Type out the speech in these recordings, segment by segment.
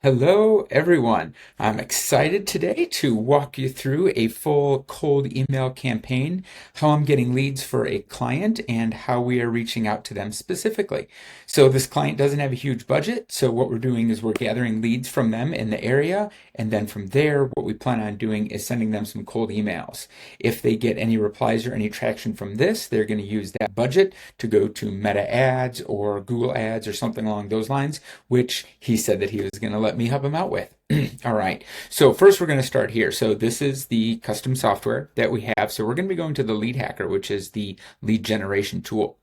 Hello, everyone. I'm excited today to walk you through a full cold email campaign, how I'm getting leads for a client, and how we are reaching out to them specifically. So, this client doesn't have a huge budget. So, what we're doing is we're gathering leads from them in the area. And then from there, what we plan on doing is sending them some cold emails. If they get any replies or any traction from this, they're going to use that budget to go to Meta ads or Google ads or something along those lines, which he said that he was going to let me help him out with. All right. So first we're going to start here. So this is the custom software that we have. So we're going to be going to the Lead Hacker, which is the lead generation tool.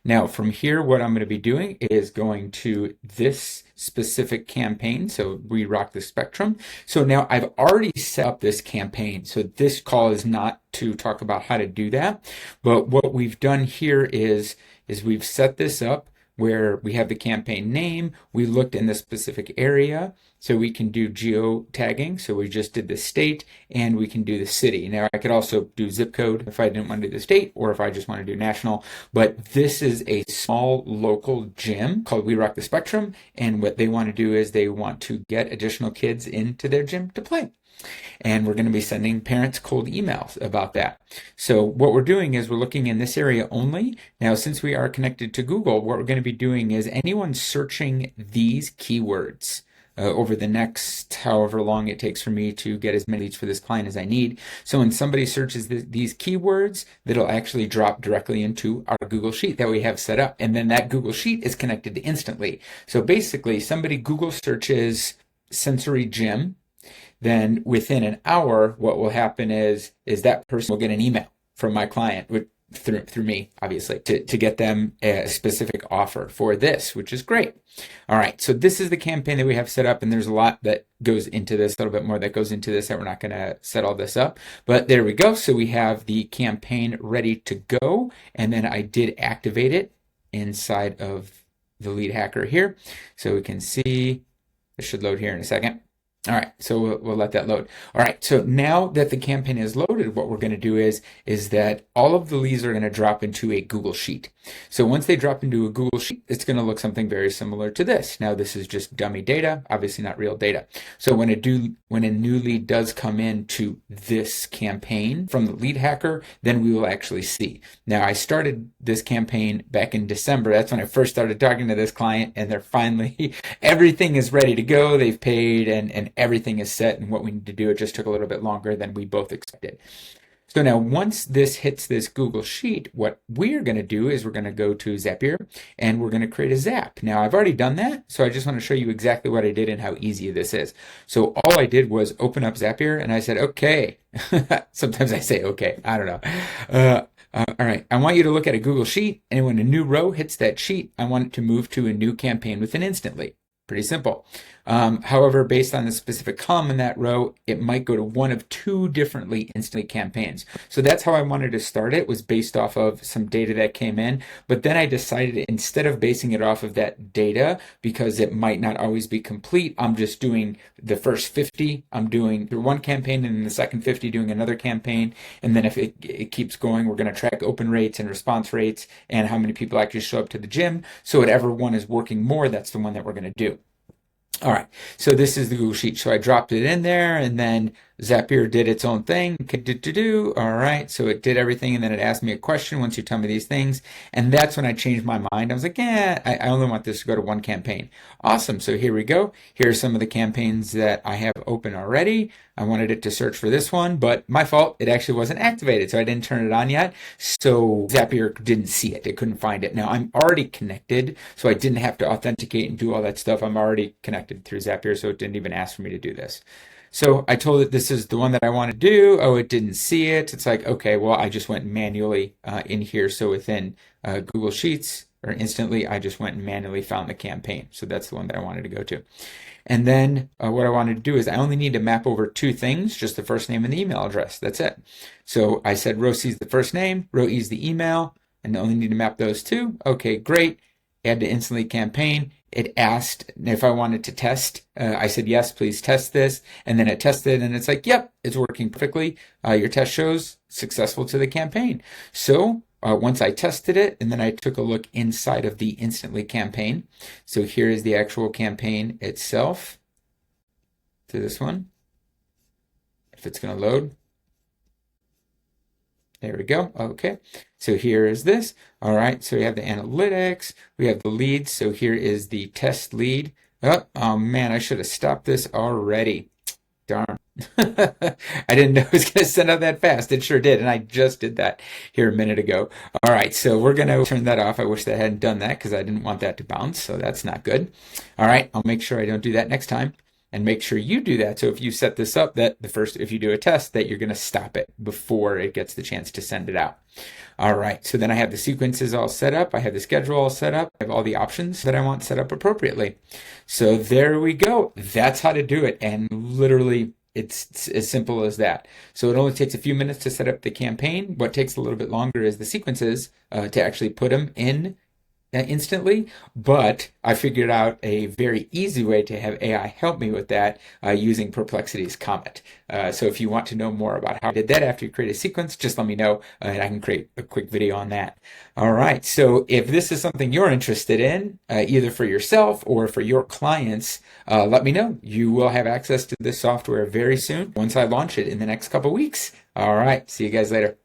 Now from here, what I'm going to be doing is going to this specific campaign. So we rock the spectrum. So now I've already set up this campaign. So this call is not to talk about how to do that. But what we've done here is we've set this up where we have the campaign name. We looked in the specific area, so we can do geo tagging. So we just did the state, and we can do the city. Now I could also do zip code if I didn't want to do the state, or if I just want to do national. But this is a small local gym called We Rock the Spectrum, and what they want to do is they want to get additional kids into their gym to play. And we're going to be sending parents cold emails about that. So what we're doing is we're looking in this area only. Now, since we are connected to Google, what we're going to be doing is anyone searching these keywords over the next however long it takes for me to get as many leads for this client as I need. So when somebody searches these keywords, that'll actually drop directly into our Google Sheet that we have set up. And then that Google Sheet is connected instantly. So basically, somebody Google searches sensory gym, then within an hour, what will happen is that person will get an email from my client through me, obviously, to get them a specific offer for this, which is great. All right, so this is the campaign that we have set up, and there's a lot that goes into this, a little bit more that goes into this that we're not going to set all this up. But there we go. So we have the campaign ready to go, and then I did activate it inside of the Lead Hacker here. So we can see, it should load here in a second. All right, so we'll let that load. All right, so now that the campaign is loaded, what we're going to do is that all of the leads are going to drop into a Google Sheet. So once they drop into a Google Sheet, it's going to look something very similar to this. Now this is just dummy data, obviously not real data. So when a new lead does come into this campaign from the Lead Hacker, then we will actually see. Now I started this campaign back in December. That's when I first started talking to this client, and they're finally, everything is ready to go. They've paid and everything is set, and what we need to do, it just took a little bit longer than we both expected. So now once this hits this Google Sheet, what we're going to do is we're going to go to Zapier, and we're going to create a Zap. Now I've already done that, so I just want to show you exactly what I did and how easy this is. So all I did was open up Zapier, and I said, okay. Sometimes I say okay, I don't know. All right, I want you to look at a Google Sheet, and when a new row hits that sheet, I want it to move to a new campaign within instantly. Pretty simple. However, based on the specific column in that row, it might go to one of two differently instantly campaigns. So that's how I wanted to start it, was based off of some data that came in. But then I decided, instead of basing it off of that data, because it might not always be complete, I'm just doing the first 50. I'm doing through one campaign, and in the second 50 doing another campaign. And then if it keeps going, we're going to track open rates and response rates and how many people actually show up to the gym. So whatever one is working more, that's the one that we're going to do. All right, so this is the Google Sheet. So I dropped it in there, and then Zapier did its own thing. All right, so it did everything, and then it asked me a question once you tell me these things. And that's when I changed my mind. I was like, I only want this to go to one campaign. Awesome, so here we go. Here are some of the campaigns that I have open already. I wanted it to search for this one, but my fault, it actually wasn't activated, so I didn't turn it on yet. So Zapier didn't see it. It couldn't find it. Now I'm already connected, so I didn't have to authenticate and do all that stuff. I'm already connected through Zapier, so it didn't even ask for me to do this. So I told it this is the one that I want to do. Oh, it didn't see it. It's like, okay, well, I just went manually in here. So within Google Sheets, or instantly, I just went and manually found the campaign. So that's the one that I wanted to go to. And then what I wanted to do is I only need to map over two things, just the first name and the email address. That's it. So I said row C is the first name, row E is the email, and I only need to map those two. Okay, great. Add to instantly campaign. It asked if I wanted to test. I said, yes, please test this. And then it tested, and it's like, yep, it's working perfectly. Your test shows successful to the campaign. So once I tested it, and then I took a look inside of the instantly campaign. So here is the actual campaign itself. to this one, if it's going to load. There we go. Okay. So here is this. All right. So we have the analytics. We have the leads. So here is the test lead. Oh man, I should have stopped this already. Darn. I didn't know it was going to send out that fast. It sure did. And I just did that here a minute ago. All right. So we're going to turn that off. I wish that I hadn't done that because I didn't want that to bounce. So that's not good. All right. I'll make sure I don't do that next time. And make sure you do that. So if you set this up, that if you do a test, that you're going to stop it before it gets the chance to send it out. All right. So then I have the sequences all set up. I have the schedule all set up. I have all the options that I want set up appropriately. So there we go. That's how to do it. And literally, it's as simple as that. So it only takes a few minutes to set up the campaign. What takes a little bit longer is the sequences to actually put them in instantly, but I figured out a very easy way to have AI help me with that using Perplexity's Comet. So if you want to know more about how I did that after you create a sequence, just let me know and I can create a quick video on that. All right, so if this is something you're interested in, either for yourself or for your clients, let me know. You will have access to this software very soon once I launch it in the next couple weeks. All right, see you guys later.